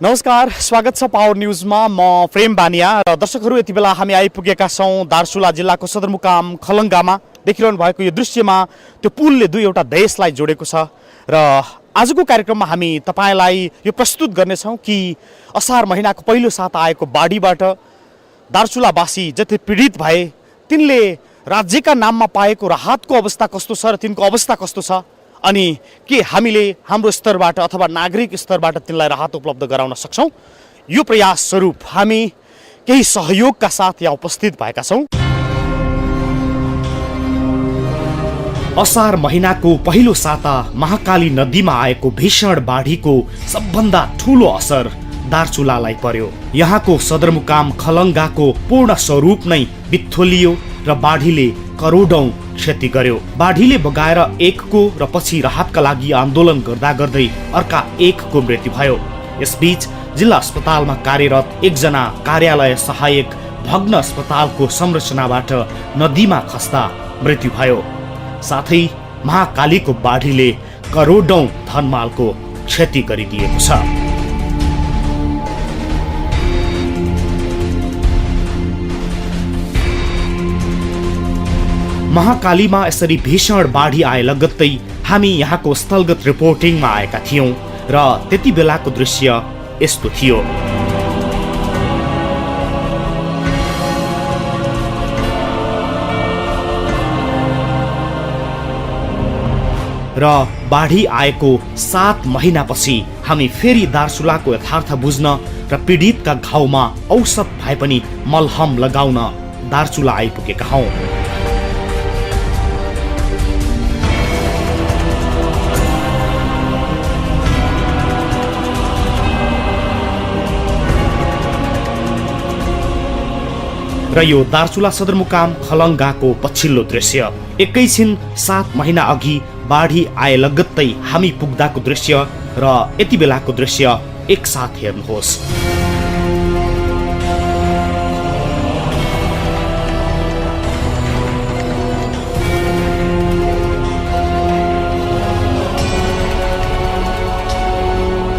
नमस्कार, स्वागत छ पावर न्यूजमा। म प्रेम बानिया र दर्शकहरू यति बेला हामी आइपुगेका छौँ दार्चुला जिल्लाको सदरमुकाम खलङ्गामा। देखिरहनु भएको यो दृश्यमा त्यो पुलले दुईवटा देशलाई जोडेको छ र आजको कार्यक्रममा हामी तपाईलाई यो प्रस्तुत गर्नेछौँ कि असार महिनाको पहिलो साता आएको बाढीबाट दार्चुलावासी जति पीडित भए तिनले राज्यका नाममा पाएको राहतको अवस्था कस्तो छ र तिनको अवस्था कस्तो छ, अनि के हामीले हाम्रो स्तरबाट अथवा नागरिक स्तरबाट तिनलाई राहत उपलब्ध गराउन सक्छौँ। यो प्रयास स्वरूप हामी केही सहयोगका साथ यहाँ उपस्थित भएका छौँ। असार महिनाको पहिलो साता महाकाली नदीमा आएको भीषण बाढीको सबभन्दा ठूलो असर दार्चुलालाई पर्यो। यहाँको सदरमुकाम खलङ्गाको पूर्ण स्वरूप नै बिथोलियो र बाढीले करोडौं क्षति गर्यो। बाढीले बगाएर एकको र पछि राहतका लागि आन्दोलन गर्दा गर्दै अर्का एकको मृत्यु भयो। यसबीच जिल्ला अस्पतालमा कार्यरत एकजना कार्यालय सहायक भग्न अस्पतालको संरचनाबाट नदीमा खस्दा मृत्यु भयो। साथै महाकालीको बाढीले करोडौं धनमालको क्षति गरिदिएको छ। महाकालीमा यसरी भीषण बाढी आए लगत्तै हामी यहाँको स्थलगत रिपोर्टिङमा आएका थियौं र त्यति बेलाको दृश्य यस्तो थियो। र बाढी आएको 7 महिनापछि हामी फेरि दार्चुलाको यथार्थ बुझ्न र पीडितका घाउमा औषध भए पनि मलहम लगाउन दार्चुला आइपुगेका हौं। र यो दार्चुला सदरमुकाम खलङ्गाको पछिल्लो दृश्य। एकैछिन 7 महिना अघि बाढी आए लगत्तै हामी पुग्दाको दृश्य र यति बेलाको दृश्य एकसाथ हेर्नुहोस्।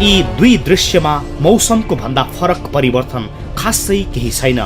यी दुई दृश्यमा मौसमको भन्दा फरक परिवर्तन खासै केही छैन।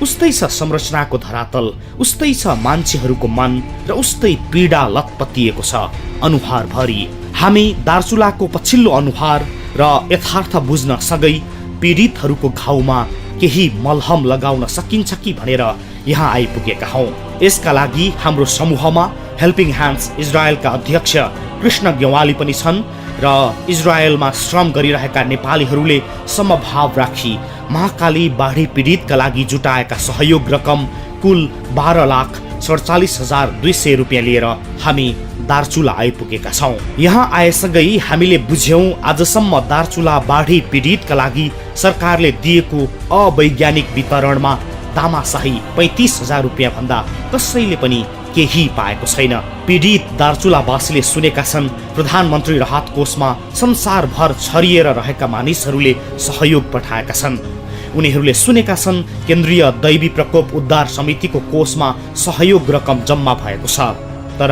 उस्तै छ संरचनाको धरातल, उस्तै छ मान्छेहरूको मन र उस्तै पीडा लतपतिएको छ अनुहार भरि। हामी दार्चुलाको पछिल्लो अनुहार र यथार्थ बुझ्न सगै पीडितहरूको घाउमा केही मलहम लगाउन सकिन्छ कि भनेर यहाँ आइपुगेका हौं। यसका लागि हाम्रो समूहमा हेल्पिङ ह्यान्ड्स इजरायलका अध्यक्ष कृष्ण गेवाली पनि छन् र इजरायलमा श्रम गरिरहेका नेपालीहरूले समभाव राखी महाकाली बाढी पीडितका लागि जुटाएका सहयोग रकम कुल 12,47,200 रुपियाँ लिएर हामी दार्चुला आइपुगेका छौँ। यहाँ आएसँगै हामीले बुझ्यौं आजसम्म दार्चुला बाढी पीडितका लागि सरकारले दिएको अवैज्ञानिक वितरणमा दामाशाही 35,000 रुपियाँ भन्दा कसैले पनि केही पाएको छैन। पीडित दार्चुलावासीले सुनेका छन् प्रधानमन्त्री राहत कोषमा संसारभर छरिएर रहेका मानिसहरूले सहयोग पठाएका छन्। उनीहरूले सुनेका छन् केन्द्रीय दैवी प्रकोप उद्धार समितिको कोषमा सहयोग रकम जम्मा भएको छ, तर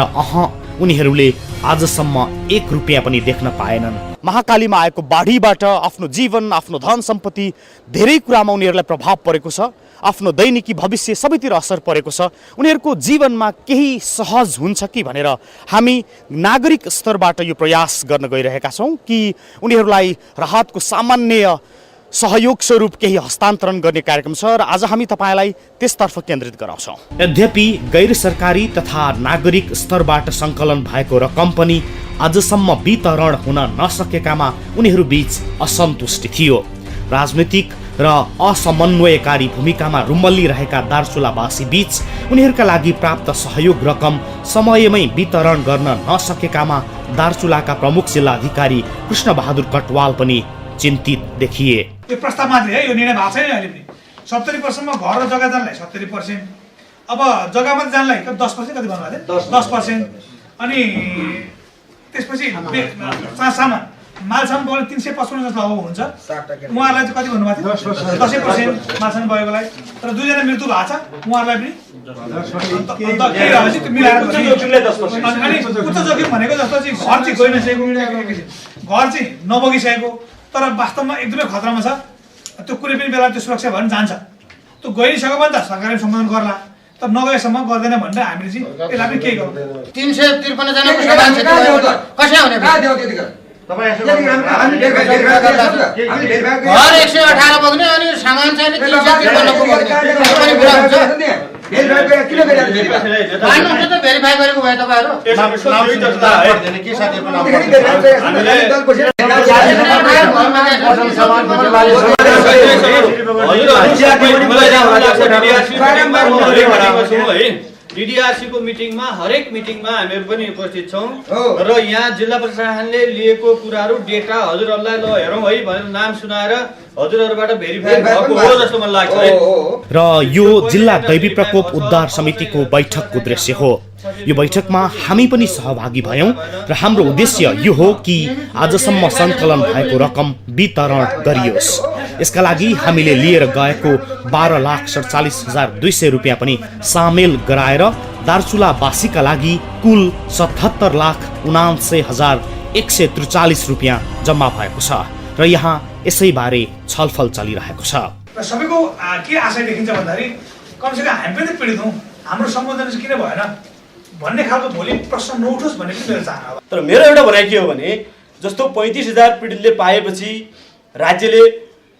उनीहरूले आजसम्म 1 रुपियाँ पनि देख्न पाएनन्। महाकालीमा आएको बाढीबाट आफ्नो जीवन, आफ्नो धन सम्पत्ति धेरै कुरामा उनीहरूलाई प्रभाव परेको छ। आफ्नो दैनिकी भविष्य सबैतिर असर परेको छ। उनीहरूको जीवनमा केही सहज हुन्छ कि भनेर हामी नागरिक स्तरबाट यो प्रयास गर्न गइरहेका छौँ कि उनीहरूलाई राहतको सामान्य सहयोग स्वरूप केही हस्तान्तरण गर्ने कार्यक्रम छ र आज हामी तपाईलाई त्यसतर्फ केन्द्रित गराउँछौँ। यद्यपि गैर सरकारी तथा नागरिक स्तरबाट सङ्कलन भएको रकम पनि आजसम्म वितरण हुन नसकेकामा उनीहरू बीच असन्तुष्टि थियो। राजनीतिक र असमन्वयकारी भूमिकामा रुमल्लिरहेका दार्चुलावासी बीच उनीहरूका लागि प्राप्त सहयोग रकम समयमै वितरण गर्न नसकेकामा दार्चुलाका प्रमुख जिल्ला अधिकारी कृष्ण बहादुर कटवाल पनि चिन्तित देखिए। यो प्रस्ताव मात्रै है, यो निर्णय भएको छैन। अहिले पनि 70% मा घर र जग्गा जानलाई 70%, अब जग्गा मात्रै जानलाई 10% कति भन्नुभएको थियो? 10%। अनि त्यसपछि सामान मालसामान बोले 355 जस्तो अब हुन्छ। उहाँहरूलाई चाहिँ कति भन्नुभएको थियो? 10% मालसामान बोकेकोलाई। तर दुईजना मृत्यु भएको छ, उहाँहरूलाई पनि उच्च जोखिम भनेको जस्तो चाहिँ घर चाहिँ गइनसकेको, घर चाहिँ नबगिसकेको, तर वास्तवमा एकदमै खतरामा छ। त्यो कुनै पनि बेला त्यो सुरक्षा भएर जान्छ। त्यो गइसक्यो भने त सरकारले सम्बोधन गर्ला, तर नगएसम्म गर्दैन भनेर हामीले चाहिँ यसलाई पनि केही गरौँ। 353 जनाको सभा छ, कसै हुने घर 118 बग्ने अनि सामान चाहिँ 353 को बग्ने पनि कुरा हुन्छ। मान्नुहुन्छ त भेरिफाई गरेको भए तपाईहरु के साथीहरुको नाम DDRC को मिटिङमा हरेक मिटिङमा हामीहरु पनि उपस्थित छौं र यहाँ जिल्ला प्रशासनले लिएको कुराहरु डेटा हजुरहरुलाई ल हेरौं है भनेर नाम सुनाएर हजुरहरुबाट भेरिफाई भएको हो जस्तो मलाई लाग्छ है। र यो जिल्ला दैवी प्रकोप उद्धार समितिको बैठकको दृश्य हो। यो बैठकमा हामी पनि सहभागी भयौं र हाम्रो उद्देश्य यो हो कि आजसम्म सङ्कलन भएको रकम वितरण गरियोस्। यसका लागि हामीले लिएर गएको 12,47,200 रुपियाँ पनि सामेल गराएर दार्चुलावासीका लागि कुल 77,79,143 रुपियाँ जम्मा भएको छ र यहाँ यसैबारे छलफल चलिरहेको छ। र सबैको के आशा देखिन्छ भन्दाखेरि कमसेकम हामी पनि पीडित हौँ, हाम्रो सम्बोधन चाहिँ किन भएन भन्ने खालको भोलि प्रश्न नउठोस् भन्ने पनि मेरो चाहना हो। तर मेरो एउटा भनाइ के हो भने जस्तो 35,000 पीडितले पाएपछि राज्यले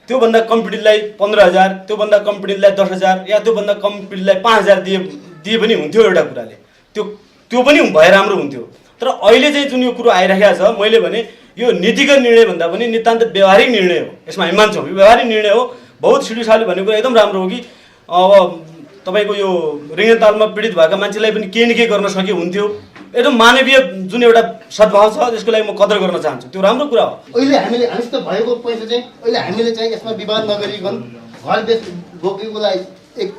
त्योभन्दा कम पीडितलाई 15,000, त्योभन्दा कम पीडितलाई 10,000 या त्योभन्दा कम पीडितलाई 5,000 दिए पनि हुन्थ्यो एउटा कुराले, त्यो पनि भए राम्रो हुन्थ्यो। तर अहिले चाहिँ जुन यो कुरो आइरहेको छ, मैले भने यो नीतिगत निर्णय भन्दा पनि नितान्त व्यवहारिक निर्णय हो। यसमा हामी मान्छौँ यो व्यवहारिक निर्णय हो। बहुत सिडिसाली भन्ने कुरा एकदम राम्रो हो कि अब तपाईको यो रिङतालमा पीडित भएका मान्छेलाई पनि केही न केही गर्न सके हुन्थ्यो। एकदम मानवीय जुन एउटा सद्भाव छ त्यसको लागि म कदर गर्न चाहन्छु, त्यो राम्रो कुरा हो। अहिले हामीसित भएको पैसा चाहिँ अहिले हामीले चाहिँ यसमा विवाद नगरिकन घर बेच बोकेकोलाई एक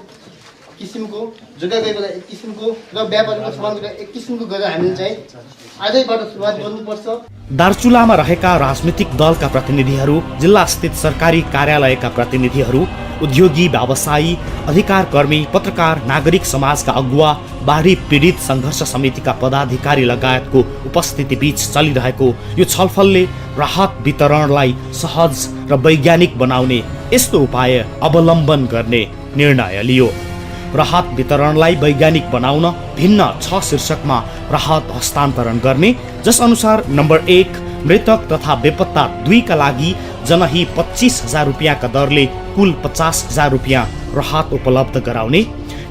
किसिमको, जग्गा गएकोलाई एक किसिमको र व्यापारीको सामान एक किसिमको गरेर हामीले चाहिँ आजैबाट सुरुवात गर्नुपर्छ। दार्चुलामा रहेका राजनीतिक दलका प्रतिनिधिहरू, जिल्ला स्थित सरकारी कार्यालयका प्रतिनिधिहरू, उद्योगी, व्यवसायी, अधिकारकर्मी, पत्रकार, नागरिक समाजका अगुवा, बाढी पीडित सङ्घर्ष समितिका पदाधिकारी लगायतको उपस्थिति बीच चलिरहेको यो छलफलले राहत वितरणलाई सहज र वैज्ञानिक बनाउने यस्तो उपाय अवलम्बन गर्ने निर्णय लियो। राहत वितरणलाई वैज्ञानिक बनाउन भिन्न 6 शीर्षकमा राहत हस्तान्तरण गर्ने, जस अनुसार नम्बर 1 मृतक तथा बेपत्ता 2 का लागि जनही 25,000 रुपियाँका दरले कुल 50,000 रुपियाँ राहत उपलब्ध गराउने।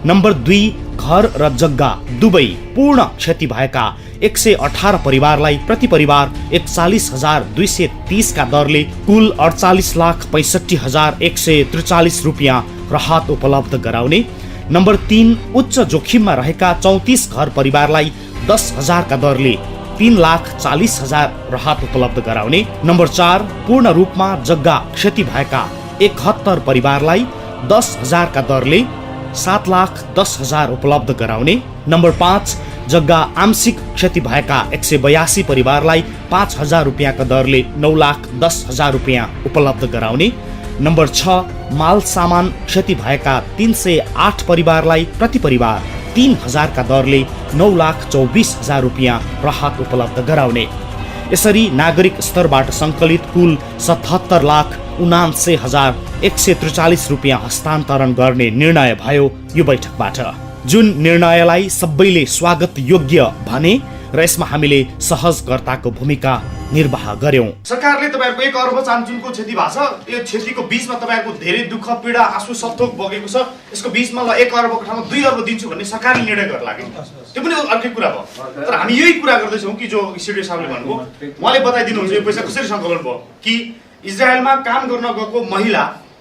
नम्बर 2 घर र जग्गा दुवै पूर्ण क्षति भएका 118 परिवारलाई प्रति परिवार 41,230 का दरले कुल 48,65,143 रुपियाँ राहत उपलब्ध गराउने। नम्बर 3 उच्च जोखिममा रहेका 34 घर परिवारलाई 10,000 का दरले 3,40,000 राहत उपलब्ध गराउने। नम्बर 4 पूर्ण रूपमा जग्गा क्षति भएका 71 परिवारलाई 10,000 का दरले 7,10,000 उपलब्ध गराउने। नम्बर 5 जग्गा आंशिक क्षति भएका 182 परिवारलाई 5,000 रुपियाँ का दरले 9,10,000 रुपियाँ उपलब्ध गराउने। नम्बर 6 माल सामान क्षति भएका 308 परिवारलाई प्रति परिवार 3,000 का दरले 9,24,000 रुपियाँ राहत उपलब्ध गराउने। यसरी नागरिक स्तरबाट सङ्कलित कुल 77,79,143 रुपियाँ हस्तान्तरण गर्ने निर्णय भयो यो बैठकबाट, जुन निर्णयलाई सबैले स्वागत योग्य भने र यसमा हामीले सहजकर्ताको भूमिका निर्वाह गर्यौं। सरकारले तपाईहरुको 1 अर्ब चान्चुनको क्षति भएको छ। यो क्षतिको बीचमा तपाईहरुको धेरै दुःख पीडा आँसु सत्थोक बगेको छ। यसको बीचमा ल 1 अर्बको ठाउँमा 2 अर्ब दिन्छु भन्ने सरकारले निर्णय गर्न लाग्यो। त्यो पनि अर्कै कुरा भयो। तर हामी यही कुरा गर्दैछौँ कि जो सिडिओ साहबले भन्नुभयो, उहाँले बताइदिनुहुन्छ यो पैसा कसरी सङ्कलन भयो कि इजरायलमा काम गर्न गएको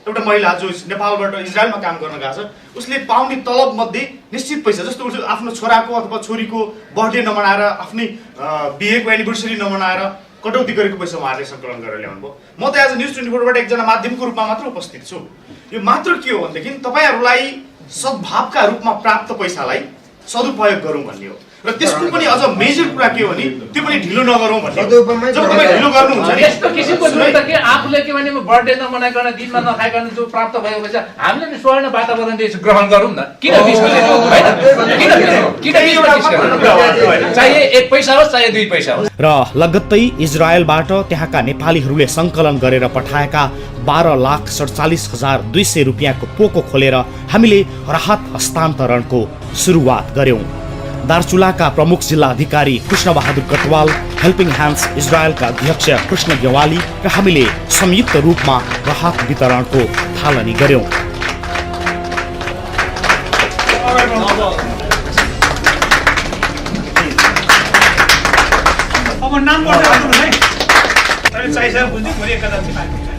एउटा महिला जो नेपालबाट इजरायलमा काम गर्न गएको छ, उसले पाउने तलब मध्ये निश्चित पैसा, जस्तो उसले आफ्नो छोराको अथवा छोरीको बर्थडे नमनाएर, आफ्नै बिहेको एनिभर्सरी नमनाएर कटौती गरेको पैसा उहाँहरूले सङ्कलन गरेर ल्याउनु भयो। म त एज न्युज 24बाट एकजना माध्यमको रूपमा मात्र उपस्थित छु। यो मात्र के हो भनेदेखि तपाईहरुलाई सद्भावका रूपमा प्राप्त पैसालाई सदुपयोग गरौँ भन्ने हो। र त्यसको पनि अझ मेजर कुरा के हो भने त्यो पनि ढिलो नगरौँ भन्ने जब तपाईँ ढिलो गर्नुहुन्छ नि यस्तो किसिमको दुर्नीति त के आफूले के भने बर्थडे नमनाइकन दिनमा नखाइकन जो प्राप्त भएको पैसा हामीले नि स्वर्ण वातावरण ग्रहण गरौँ न किन 20 चाहिए 1 पैसा होस् चाहे 2 पैसा होस्। र लगत्तै इजरायलबाट त्यहाँका नेपालीहरूले सङ्कलन गरेर पठाएका 12,47,200 रुपियाँको पोको खोलेर हामीले राहत हस्तान्तरणको सुरुवात गर्यौं। दार्चुलाका प्रमुख जिल्ला अधिकारी कृष्ण बहादुर कटवाल, हेल्पिङ ह्यान्ड्स इजरायलका अध्यक्ष कृष्ण गेवाली र हामीले संयुक्त रूपमा राहत वितरणको थालनी गर्यौं। अब नाम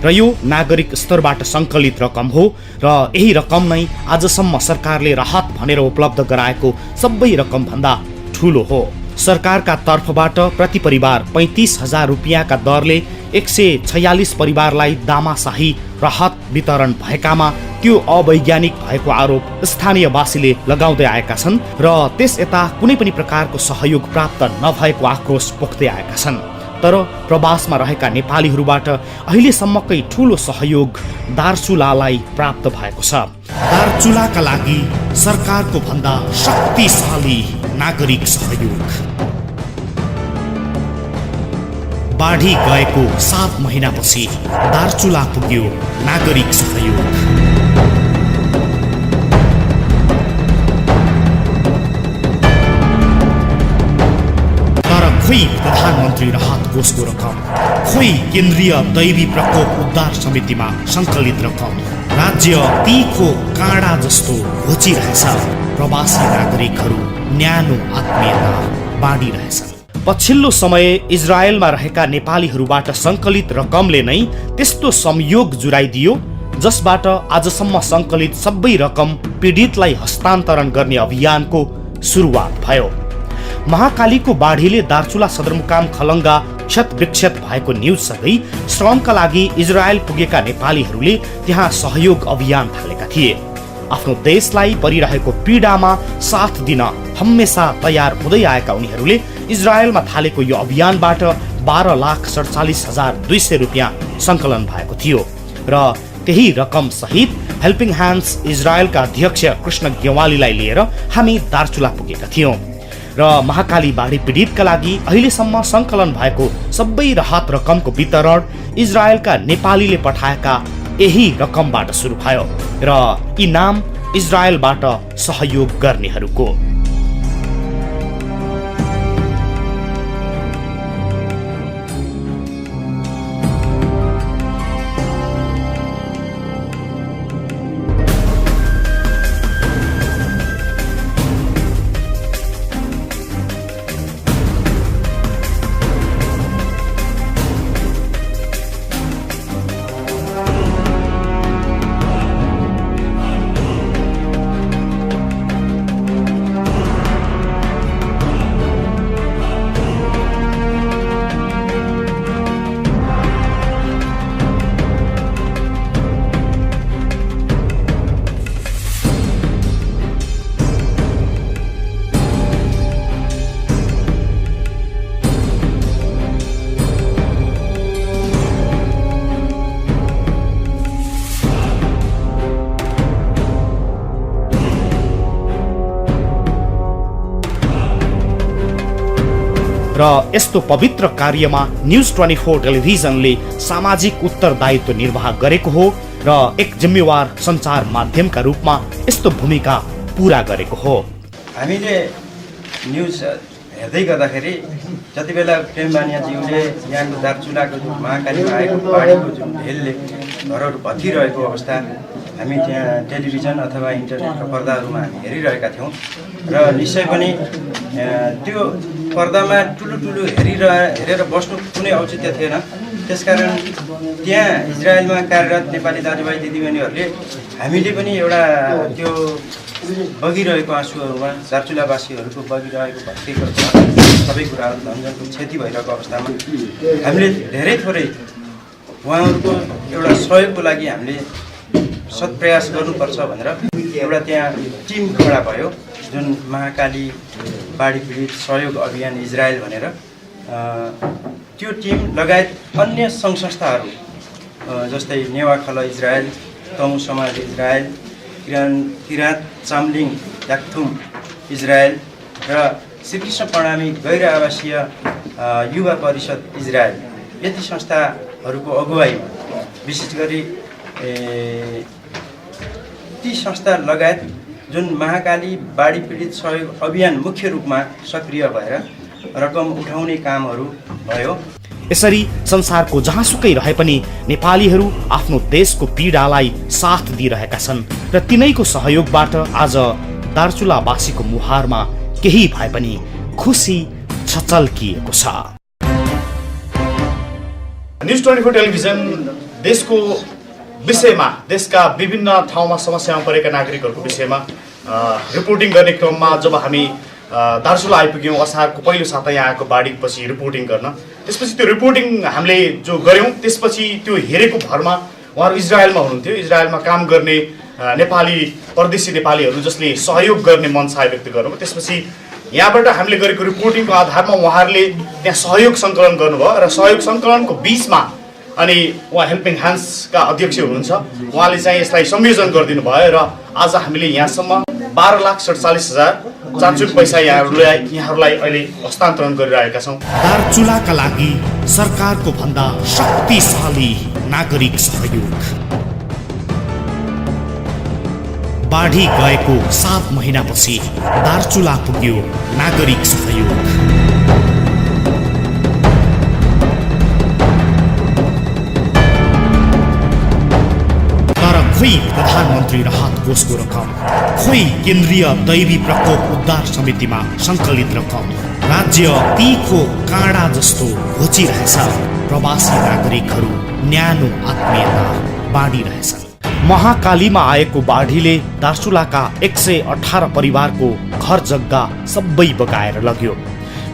र यो नागरिक स्तरबाट सङ्कलित रकम हो र यही रकम नै आजसम्म सरकारले राहत भनेर उपलब्ध गराएको सबै रकम भन्दा ठूलो हो। सरकारका तर्फबाट प्रति परिवार 35,000 रुपियाँका दरले 146 परिवारलाई दामाशाही राहत वितरण भएकामा त्यो अवैज्ञानिक भएको आरोप स्थानीयवासीले लगाउँदै आएका छन् र त्यस यता कुनै पनि प्रकारको सहयोग प्राप्त नभएको आक्रोश पोख्दै आएका छन्। तर प्रवासमा रहेका नेपालीहरूबाट अहिलेसम्मकै ठूलो सहयोग दार्चुलालाई प्राप्त भएको छ। दार्चुलाका लागि सरकारको भन्दा शक्तिशाली नागरिक सहयोग। बाढी गएको 7 महिनापछि दार्चुला पुग्यो नागरिक सहयोग। खोइ प्रधानमन्त्री राहत कोषको रकम, खोइ केन्द्रीय दैवी प्रकोप उद्धार समितिमा सङ्कलित रकम। राज्य तीखो काँडा जस्तो घोचिरहेछ। प्रवासी नागरिकहरू न्यानो आत्मीयता बाँडिरहेछन्। पछिल्लो समय इजरायलमा रहेका नेपालीहरूबाट सङ्कलित रकमले नै त्यस्तो संयोग जुराइदियो जसबाट आजसम्म सङ्कलित सबै रकम पीडितलाई हस्तान्तरण गर्ने अभियानको सुरुवात भयो। महाकालीको बाढीले दार्चुला सदरमुकाम खलङ्गा क्षतविक्षत भएको न्युजसँगै श्रमका लागि इजरायल पुगेका नेपालीहरूले त्यहाँ सहयोग अभियान थालेका थिए। आफ्नो देशलाई परिरहेको पीडामा साथ दिन हमेसा तयार हुँदै आएका उनीहरूले इजरायलमा थालेको यो अभियानबाट 12,47,200 रुपियाँ सङ्कलन भएको थियो र त्यही रकम सहित हेल्पिङ ह्यान्ड्स इजरायलका अध्यक्ष कृष्ण गेवालीलाई लिएर हामी दार्चुला पुगेका थियौँ र महाकाली बाढी पीडितका लागि अहिलेसम्म सङ्कलन भएको सबै राहत रकमको वितरण इजरायलका नेपालीले पठाएका यही रकमबाट सुरु भयो र यी नाम इजरायलबाट सहयोग गर्नेहरूको। र यस्तो पवित्र कार्यमा न्युज 24 टेलिभिजनले सामाजिक उत्तरदायित्व निर्वाह गरेको हो र एक जिम्मेवार सञ्चार माध्यमका रूपमा यस्तो भूमिका पूरा गरेको हो। हामीले न्युज हेर्दै गर्दाखेरि जति बेला प्रेमबानियाज्यूले यहाँको दार्चुलाको जुन महाकालीमा आएको बाढीको जुन भेलले घरहरू भत्किरहेको अवस्था हामी त्यहाँ टेलिभिजन अथवा इन्टरनेटका पर्दाहरूमा हामी हेरिरहेका थियौँ र निश्चय पनि त्यो पर्दामा ठुलो हेरेर बस्नु कुनै औचित्य थिएन। त्यसकारण त्यहाँ इजरायलमा कार्यरत नेपाली दाजुभाइ दिदीबहिनीहरूले हामीले पनि एउटा त्यो बगिरहेको आँसुहरूमा दार्चुलावासीहरूको बगिरहेको भत्केको सबै कुराहरू धनजनको क्षति भइरहेको अवस्थामा हामीले धेरै थोरै उहाँहरूको एउटा सहयोगको लागि हामीले सत्प्रयास गर्नुपर्छ भनेर एउटा त्यहाँ टिम खडा भयो जुन महाकाली बाढी पीडित सहयोग अभियान इजरायल भनेर त्यो टिम लगायत अन्य सङ्घ संस्थाहरू जस्तै नेवा खल इजरायल, तमु समाज इजरायल, किराँत चाम्लिङ याक्थुम इजरायल र श्रीकृष्ण प्रणामी गैर आवासीय युवा परिषद इजरायल यति संस्थाहरूको अगुवाईमा विशेष गरी ती संस्था लगायत जुन महाकाली बाढी पीडित सहयोग अभियान मुख्य रूपमा सक्रिय भएर रकम उठाउने कामहरू भयो। यसरी संसारको जहाँसुकै रहे पनि नेपालीहरू आफ्नो देशको पीडालाई साथ दिइरहेका छन् र तिनैको सहयोगबाट आज दार्चुलावासीको मुहारमा केही भए पनि खुसी छचल्किएको छ। न्युज 24 टेलिभिजन देशको विषयमा, देशका विभिन्न ठाउँमा समस्यामा परेका नागरिकहरूको विषयमा रिपोर्टिङ गर्ने क्रममा जब हामी दार्चुला आइपुग्यौँ असारको पहिलो साता यहाँ आएको बाढीपछि रिपोर्टिङ गर्न, त्यसपछि त्यो रिपोर्टिङ हामीले जो गऱ्यौँ त्यसपछि त्यो हेरेको भरमा उहाँहरू इजरायलमा हुनुहुन्थ्यो। इजरायलमा काम गर्ने नेपाली परदेशी नेपालीहरू जसले सहयोग गर्ने मन चाहे व्यक्त गर्नुभयो। त्यसपछि यहाँबाट हामीले गरेको रिपोर्टिङको आधारमा उहाँहरूले त्यहाँ सहयोग सङ्कलन गर्नुभयो र सहयोग सङ्कलनको बिचमा अनि उहाँ हेल्पिङ ह्यान्ड्सका अध्यक्ष हुनुहुन्छ, उहाँले चाहिँ यसलाई संयोजन गरिदिनु भयो र आज हामीले यहाँसम्म 12,47,000 चान्चुन पैसा यहाँहरूलाई अहिले हस्तान्तरण गरिरहेका छौँ। दार्चुलाका लागि सरकारको भन्दा शक्तिशाली नागरिक सहयोग। बाढी गएको 7 महिनापछि दार्चुला पुग्यो नागरिक सहयोग। खोइ प्रधानमन्त्री राहत कोषको रकम, खोइ केन्द्रीय दैवी प्रकोप उद्धार समितिमा सङ्कलित रकम। राज्य तीखो काँडा जस्तो घोचिरहेछ। प्रवासी नागरिकहरू न्यानो आत्मीयता बाँडिरहेछन्। महाकालीमा आएको बाढीले दार्चुलाका 118 परिवारको घर जग्गा सबै बगाएर लग्यो।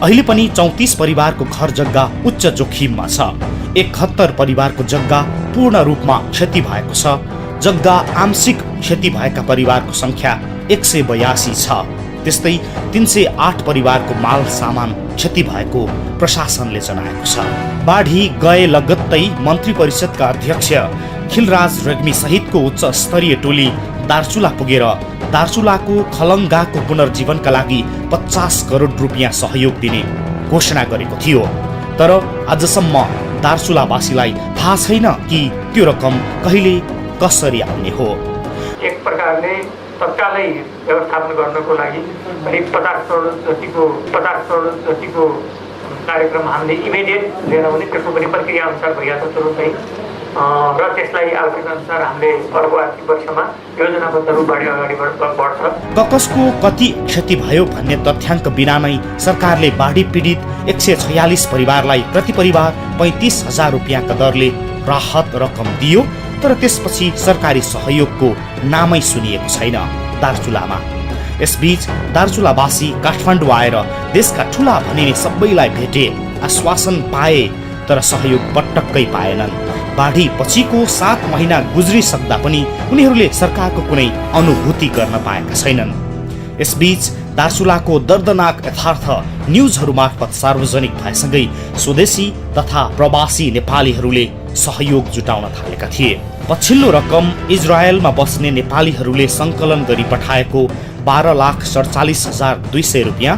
अहिले पनि 34 परिवारको घर जग्गा उच्च जोखिममा छ। 71 परिवारको जग्गा पूर्ण रूपमा क्षति भएको छ। जग्गा आंशिक क्षति भएका परिवारको संख्या 182 छ। त्यस्तै 308 परिवारको माल सामान क्षति भएको प्रशासनले जनाएको छ। बाढी गए लगत्तै मन्त्री परिषदका अध्यक्ष खिलराज रेग्मी सहितको उच्च स्तरीय टोली दार्चुला पुगेर दार्चुलाको खलङ्गाको पुनर्जीवनका लागि 50 करोड रुपियाँ सहयोग दिने घोषणा गरेको थियो। तर आजसम्म दार्चुलावासीलाई थाहा छैन कि त्यो रकम कहिले कसरी आउने हो। एक प्रकारले तत्कालै व्यवस्थापन गर्नको लागि 50 करोड जतिको कार्यक्रम हामीले इमिडिएट लिएर पनि त्यसको पनि प्रक्रिया अनुसार भइहाल्छ तुरुन्तै र त्यसलाई आवश्यकता अनुसार हामीले अर्को आर्थिक वर्षमा योजनाबद्ध रूपबाट अगाडि बढ्छ। ककसको कति क्षति भयो भन्ने तथ्याङ्क बिना नै सरकारले बाढी पीडित 146 परिवारलाई प्रति परिवार 35,000 रुपियाँका दरले राहत रकम दियो। तर त्यसपछि सरकारी सहयोगको नामै सुनिएको छैन दार्चुलामा। यसबीच दार्चुलावासी काठमाडौँ आएर देशका ठुला भनिने सबैलाई भेटे, आश्वासन पाए, तर सहयोग पटक्कै पाएनन्। बाढी पछिको 7 महिना गुज्रिसक्दा पनि उनीहरूले सरकारको कुनै अनुभूति गर्न पाएका छैनन्। यसबीच दार्चुलाको दर्दनाक यथार्थ न्युजहरू मार्फत सार्वजनिक भएसँगै स्वदेशी तथा प्रवासी नेपालीहरूले सहयोग जुटाउन थालेका थिए। पछिल्लो रकम इजरायलमा बस्ने नेपालीहरूले सङ्कलन गरी पठाएको 12,47,200 रुपियाँ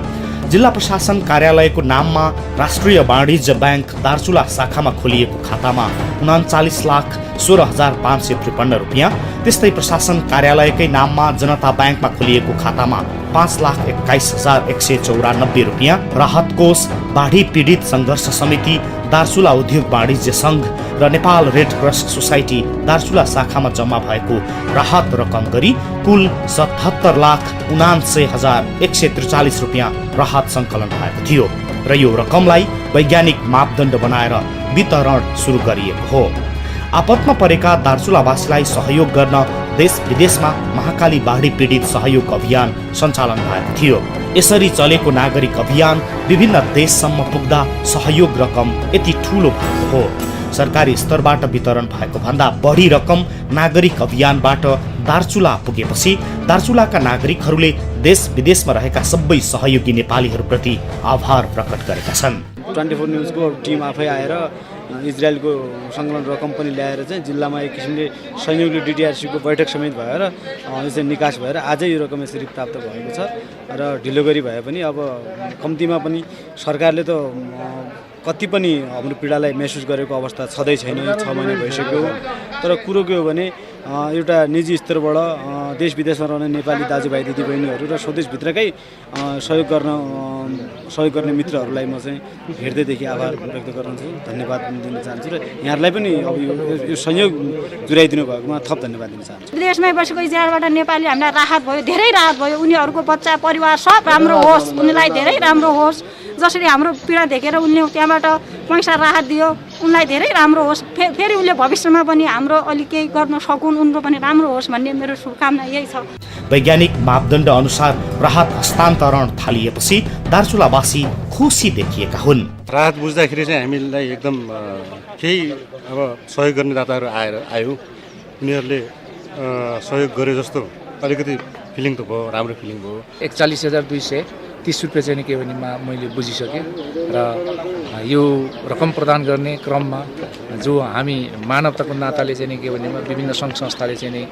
जिल्ला प्रशासन कार्यालयको नाममा राष्ट्रिय वाणिज्य ब्याङ्क दार्चुला शाखामा खोलिएको खातामा 39,16,553 रुपियाँ, त्यस्तै प्रशासन कार्यालयकै नाममा जनता ब्याङ्कमा खोलिएको खातामा 5,21,194 रुपियाँ, राहत कोष, बाढी पीडित सङ्घर्ष समिति, दार्चुला उद्योग वाणिज्य सङ्घ र Nepal red cross society Darchula शाखामा जम्मा भएको राहत रकम गरी कुल 77,79,143 रुपियाँ राहत सङ्कलन भएको थियो र यो रकमलाई वैज्ञानिक मापदण्ड बनाएर वितरण सुरु गरिएको हो। आपतमा परेका दार्चुलावासीलाई सहयोग गर्न देश विदेशमा महाकाली बाढी पीडित सहयोग अभियान सञ्चालन भएको थियो। यसरी चलेको नागरिक अभियान विभिन्न देशसम्म पुग्दा सहयोग रकम यति ठूलो भएको हो। सरकारी स्तरबाट वितरण भएको भन्दा बढी रकम नागरिक अभियानबाट दार्चुला पुगेपछि दार्चुलाका नागरिकहरूले देश विदेशमा रहेका सबै सहयोगी नेपालीहरूप्रति आभार प्रकट गरेका छन्। 24 न्युजको टिम आफै आएर इजरायलको सङ्कलन रकम पनि ल्याएर चाहिँ जिल्लामा एक किसिमले संयोगले डिटिआरसीको बैठक समेत भएर यो चाहिँ निकास भएर आजै यो रकम यसरी प्राप्त भएको छ र ढिलो गरी भए पनि अब कम्तीमा पनि सरकारले त कति पनि हाम्रो पीडालाई महसुस गरेको अवस्था छँदै छैन, 6 महिना भइसक्यो। तर कुरो के हो भने एउटा निजी स्तरबाट देश विदेशमा रहने नेपाली दाजुभाइ दिदीबहिनीहरू र स्वदेशभित्रकै सहयोग गर्ने मित्रहरूलाई म चाहिँ हृदयदेखि आभार व्यक्त गर्न चाहन्छु, धन्यवाद दिन चाहन्छु र यहाँहरूलाई पनि अब यो सहयोग जुराइदिनु भएकोमा थप धन्यवाद दिन चाहन्छु। विदेशमै बसेको इजरायलबाट नेपाली हामीलाई राहत भयो, धेरै राहत भयो। उनीहरूको बच्चा परिवार सब राम्रो होस्, उनीलाई धेरै राम्रो होस्। जसरी हाम्रो पीडा देखेर उनले त्यहाँबाट पैसा राहत दियो, उनलाई धेरै राम्रो होस्। फेरि उनले भविष्यमा पनि हाम्रो अलि केही गर्न सकुन्, उनको पनि राम्रो होस् भन्ने मेरो शुभकामना यही छ। वैज्ञानिक मापदण्ड अनुसार राहत हस्तान्तरण थालिएपछि दार्चुलावासी खुसी देखिएका हुन्। राहत बुझ्दाखेरि चाहिँ हामीलाई एकदम केही अब सहयोग गर्ने दाताहरू आयो, उनीहरूले सहयोग गरे जस्तो अलिकति फिलिङ त भयो, राम्रो फिलिङ भयो। 41,230 रुपियाँ चाहिँ के भने मैले बुझिसकेँ र यो रकम प्रदान गर्ने क्रममा जो हामी मानवताको नाताले चाहिँ के भने विभिन्न सङ्घ संस्थाले चाहिँ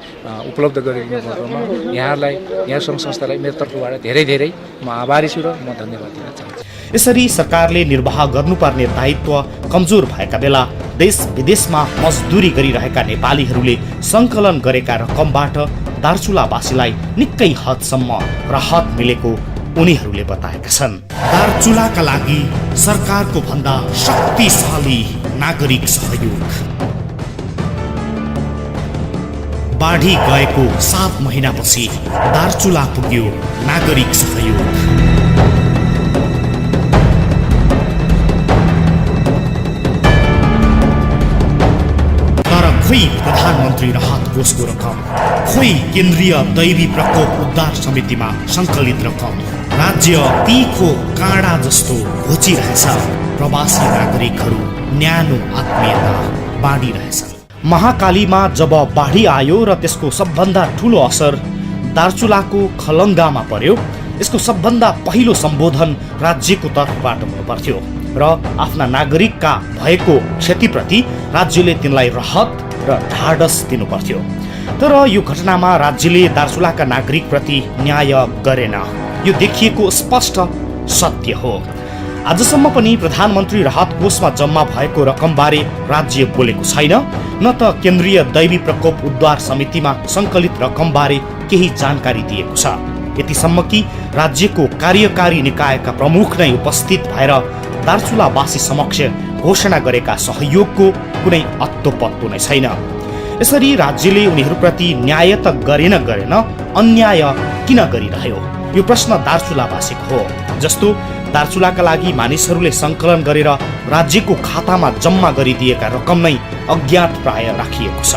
उपलब्ध गरिदिनु भएकोमा यहाँहरूलाई, यहाँ सङ्घ संस्थालाई मेरो तर्फबाट धेरै धेरै म आभारी छु र म धन्यवाद दिन चाहन्छु। यसरी सरकारले निर्वाह गर्नुपर्ने दायित्व कमजोर भएका बेला देश विदेशमा मजदुरी गरिरहेका नेपालीहरूले सङ्कलन गरेका रकमबाट दार्चुलावासीलाई निकै हदसम्म राहत मिलेको उनीहरूले बताएका छन्। दार्चुलाका लागि सरकारको भन्दा शक्तिशाली नागरिक सहयोग। बाढी गएको 7 महिनापछि दार्चुला पुग्यो नागरिक सहयोग। खोइ प्रधानमन्त्री राहत कोषको रकम, खोइ केन्द्रीय दैवी प्रकोप उद्धार समितिमा सङ्कलित रकम। राज्य तीखो काँडा जस्तो घोचिरहेछ। प्रवासी नागरिकहरू न्यानो आत्मीयता बाँडिरहेछन्। महाकालीमा जब बाढी आयो र त्यसको सबभन्दा ठुलो असर दार्चुलाको खलङ्गामा पर्यो, यसको सबभन्दा पहिलो सम्बोधन राज्यको तर्फबाट हुनुपर्थ्यो र आफ्ना नागरिकका भएको क्षतिप्रति राज्यले तिनलाई राहत र ढाडस दिनुपर्थ्यो। तर यो घटनामा राज्यले दार्चुलाका नागरिकप्रति न्याय गरेन। यो देखिएको स्पष्ट सत्य हो। आजसम्म पनि प्रधानमन्त्री राहत कोषमा जम्मा भएको रकमबारे राज्य बोलेको छैन, न त केन्द्रीय दैवी प्रकोप उद्धार समितिमा सङ्कलित रकमबारे केही जानकारी दिएको छ। यतिसम्म कि राज्यको कार्यकारी निकायका प्रमुख नै उपस्थित भएर दार्चुलावासी समक्ष घोषणा गरेका सहयोगको कुनै अत्तो पत्तो नै छैन। यसरी राज्यले उनीहरूप्रति न्याय त गरेन अन्याय किन गरिरह्यो? यो प्रश्न दार्चुलावासीको हो। जस्तो दार्चुलाका लागि मानिसहरूले सङ्कलन गरेर राज्यको खातामा जम्मा गरिदिएका रकम नै अज्ञात प्राय राखिएको छ।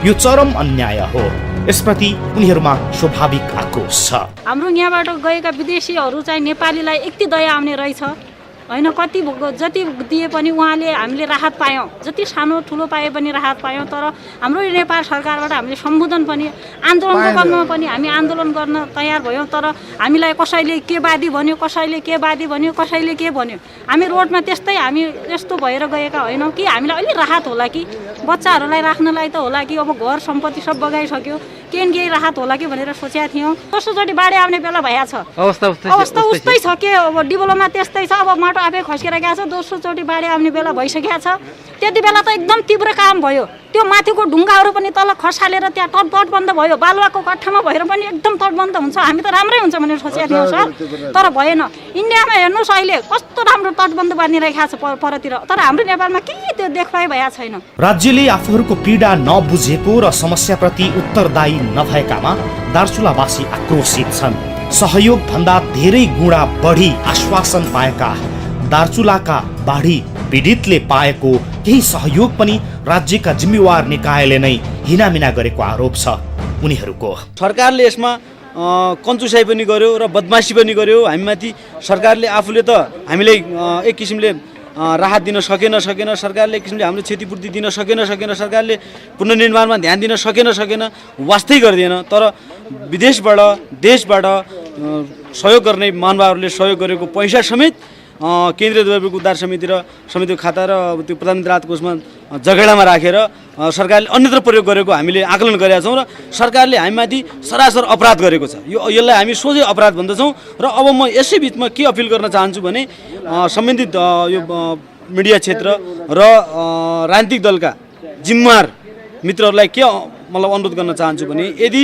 यो चरम अन्याय हो। यसप्रति उनीहरूमा स्वाभाविक आक्रोश छ। हाम्रो यहाँबाट गएका विदेशीहरू चाहिँ नेपालीलाई यति दया आउने रहेछ होइन। कति जति दिए पनि उहाँले हामीले राहत पायौँ, जति सानो ठुलो पाए पनि राहत पायौँ। तर हाम्रो नेपाल सरकारबाट हामीले सम्बोधन पनि आन्दोलनको क्रममा पनि हामी आन्दोलन गर्न तयार भयौँ। तर हामीलाई कसैले के वादी भन्यो, कसैले के वादी भन्यो, कसैले के भन्यो। हामी रोडमा त्यस्तै हामी यस्तो भएर गएका होइनौँ कि हामीलाई अलि राहत होला कि, बच्चाहरूलाई राख्नलाई त होला कि, अब घर सम्पत्ति सब बगाइसक्यो, केही राहत होला कि भनेर सोचेका थियौँ। दोस्रोचोटि बाढी आउने बेला भइएको छ, अवस्था उस्तै छ के। अब डिभलोमा त्यस्तै छ, अब माटो आफै खस्केर गएको छ। दोस्रोचोटि बाढी आउने बेला भइसकेको छ। त्यति बेला त एकदम तीव्र काम भयो। त्यो माथिको ढुङ्गाहरू पनि तल खसालेर त्यहाँ तटबन्ध भयो। बालुवाको कट्ठामा भएर पनि एकदम तटबन्ध हुन्छ, हामी त राम्रै हुन्छ भनेर सोचेका थियौँ सर, तर भएन। इन्डियामा हेर्नुहोस् अहिले कस्तो राम्रो तटबन्ध बाँधिरहेको छ परतिर, तर हाम्रो नेपालमा केही त्यो देखभाइ भएको छैन। राज्यले आफूहरूको पीडा नबुझेको र समस्याप्रति उत्तरदायी नभएकामा दार्चुलावासी आक्रोशित छन्। सहयोग भन्दा धेरै गुणा बढी आश्वासन पाएका दार्चुलाका बाढी पीडितले पाएको केही सहयोग पनि राज्यका जिम्मेवार निकायले नै हिनामिना गरेको आरोप छ उनीहरूको। सरकारले यसमा कन्जुसाइ पनि गर्यो र बदमासी पनि गर्यो हामीमाथि। सरकारले आफूले त हामीलाई एक किसिमले राहत दिन सकेन सरकारले किसिमले हाम्रो क्षतिपूर्ति दिन सकेन सरकारले पुनर्निर्माणमा ध्यान दिन सकेन वास्तै गर्दैन। तर विदेशबाट देशबाट सहयोग गर्ने महानुभावहरूले सहयोग गरेको पैसा समेत केन्द्रीय द्रव्य उद्धार समिति र समितिको खाता र त्यो प्रधानमन्त्री राहत कोषमा जगेडामा राखेर सरकारले अन्यत्र प्रयोग गरेको हामीले आकलन गरेका छौँ र सरकारले हामीमाथि सरासर अपराध गरेको छ। यसलाई हामी सोझै अपराध भन्दछौँ। र अब म यसै बिचमा के अपिल गर्न चाहन्छु भने सम्बन्धित यो मिडिया क्षेत्र र राजनीतिक दलका जिम्मेवार मित्रहरूलाई के मतलब अनुरोध गर्न चाहन्छु भने यदि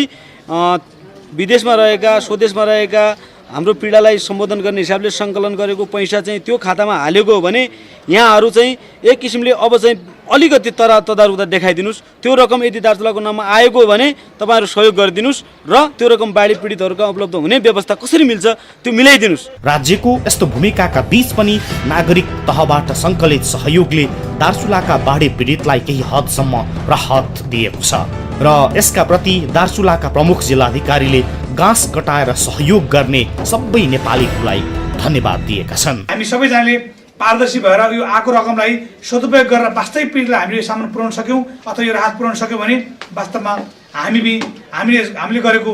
विदेशमा रहेका स्वदेशमा रहेका हाम्रो पीडालाई सम्बोधन गर्ने हिसाबले सङ्कलन गरेको पैसा चाहिँ त्यो खातामा हालेको हो भने यहाँहरू चाहिँ एक किसिमले अब चाहिँ अलिकति तदारुता देखाइदिनुहोस्। त्यो रकम यदि दार्चुलाको नाममा आएको हो भने तपाईँहरू सहयोग गरिदिनुहोस् र त्यो रकम बाढी पीडितहरूका उपलब्ध हुने व्यवस्था कसरी मिल्छ त्यो मिलाइदिनुहोस्। राज्यको यस्तो भूमिकाका बीच पनि नागरिक तहबाट सङ्कलित सहयोगले दार्चुलाका बाढी पीडितलाई केही हदसम्म राहत दिएको छ र यसका प्रति दार्चुलाका प्रमुख जिल्लाधिकारीले गाँस कटाएर सहयोग गर्ने सबै नेपालीहरूलाई धन्यवाद दिएका छन्। हामी सबैजनाले पारदर्शी भएर यो आएको रकमलाई सदुपयोग गरेर वास्तविक पीडितलाई हामीले सामान पुर्याउन सक्यौँ अथवा यो राहत पुर्याउन सक्यौँ भने वास्तवमा हामीले गरेको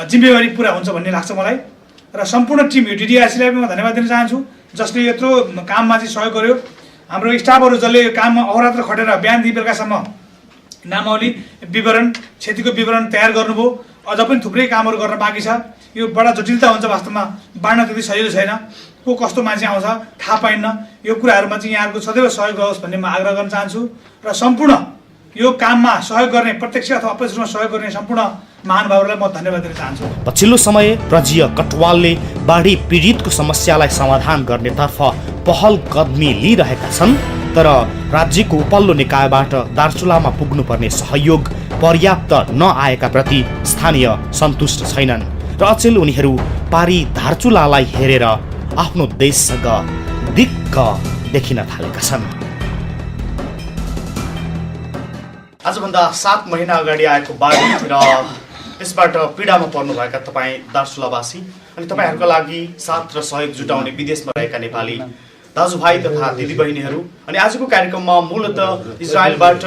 जिम्मेवारी पुरा हुन्छ भन्ने लाग्छ मलाई। र सम्पूर्ण टिम यो डिडिआरसीलाई पनि म धन्यवाद दिन चाहन्छु जसले यत्रो काममा चाहिँ सहयोग गर्यो। हाम्रो स्टाफहरू जसले यो काममा अहोरात्र खटेर बिहानदेखि बेलुकासम्म नामावली विवरण क्षतिको विवरण तयार गर्नुभयो। अझ पनि थुप्रै कामहरू गर्न बाँकी छ। यो बडा जटिलता हुन्छ वास्तवमा, बाँड्न त्यति सजिलो छैन। को कस्तो मान्छे आउँछ थाहा पाइन्न। यो कुराहरूमा चाहिँ यहाँहरूको सदैव सहयोग रहोस् भन्ने म आग्रह गर्न चाहन्छु। र सम्पूर्ण यो काममा सहयोग गर्ने प्रत्यक्ष अथवा अप्रत्यक्ष रूपमा सहयोग गर्ने सम्पूर्ण महानुभावहरूलाई म धन्यवाद दिन चाहन्छु। पछिल्लो समय प्रजीय कटवालले बाढी पीडितको समस्यालाई समाधान गर्नेतर्फ पहल कदमी लिइरहेका छन्। तर राज्यको उपल्लो निकायबाट दार्चुलामा पुग्नुपर्ने सहयोग पर्याप्त नआएका प्रति स्थानीय सन्तुष्ट छैनन् र अचेल उनीहरू पारी दार्चुलालाई हेरेर आफ्नो देशसँग दिक्क देखिन थालेका छन्। आजभन्दा 7 महिना अगाडि आएको बाढी र यसबाट पीडामा पर्नुभएका तपाईँ दार्चुलावासी अनि तपाईँहरूका लागि साथ र सहयोग जुटाउने विदेशमा रहेका नेपाली दाजुभाइ तथा दिदीबहिनीहरू अनि आजको कार्यक्रममा मूलतः इजरायलबाट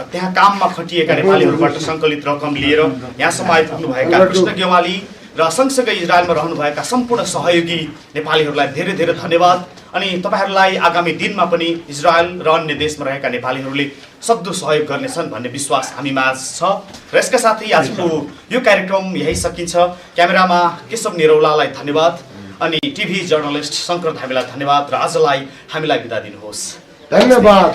त्यहाँ काममा खटिएका नेपालीहरूबाट सङ्कलित रकम लिएर यहाँसम्म आइपुग्नुभएका कृष्ण गेवाली र सँगसँगै इजरायलमा रहनुभएका सम्पूर्ण सहयोगी नेपालीहरूलाई धेरै धेरै धन्यवाद। अनि तपाईँहरूलाई आगामी दिनमा पनि इजरायल र अन्य देशमा रहेका नेपालीहरूले सक्दो सहयोग गर्नेछन् भन्ने विश्वास हामीमा छ। र यसका साथै आजको यो कार्यक्रम यही सकिन्छ। क्यामेरामा केशव निरौलालाई धन्यवाद अनि टिभी जर्नलिस्ट शङ्कर धामीलाई धन्यवाद र आजलाई हामीलाई बिदा दिनुहोस्। धन्यवाद।